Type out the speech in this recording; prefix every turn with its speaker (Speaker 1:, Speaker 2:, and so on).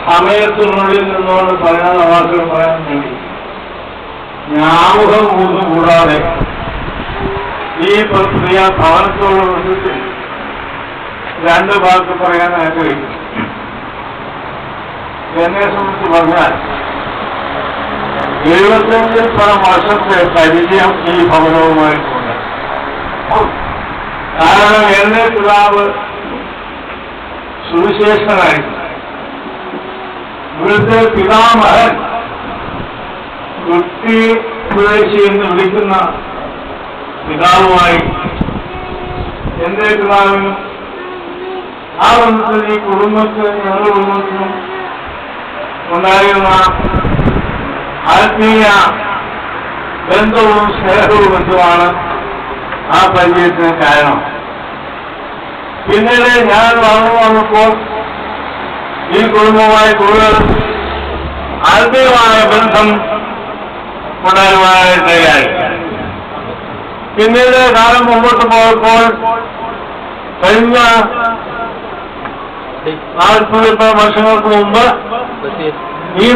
Speaker 1: സമയത്തിനുള്ളിൽ നിന്നുകൊണ്ട് പറയുന്ന വാക്കുകൾ പറയാൻ വേണ്ടി ഞാമുഖം കൂടാതെ ഈ പ്രക്രിയ ഭവനത്തോട് ബന്ധത്തിൽ രണ്ട് വാക്ക് പറയാൻ ആഗ്രഹിക്കുന്നു. എന്നെ സംബന്ധിച്ച് പറഞ്ഞാൽ 75 വർഷത്തെ പരിചയം ഈ ഭവനവുമായിട്ടുണ്ട്. കാരണം എന്റെ പിതാവ് സുവിശേഷനായിരുന്നു. ഇവിടുത്തെ പിതാമഹൻ വൃത്തി എന്ന് വിളിക്കുന്ന പിതാവുമായി എന്റെ പിതാവിനും ആ ബന്ധത്തിൽ ഈ കുടുംബത്തിന് ഞങ്ങളുടെ കുടുംബത്തിനും ഉണ്ടായിരുന്ന ആത്മീയ ബന്ധവും സ്നേഹവും ബന്ധമാണ് ആ പരിചയത്തിന് കാരണം. പിന്നീട് ഞാൻ വളർന്നു വന്നപ്പോൾ ഈ കുടുംബവുമായി കൂടുതൽ ആത്മീയമായ ബന്ധം ഉണ്ടാകുവാനിടയായി. പിന്നീട് കാലം മുമ്പോട്ട് പോയപ്പോൾ കഴിഞ്ഞ 40 വർഷങ്ങൾക്ക് മുമ്പ് ഈ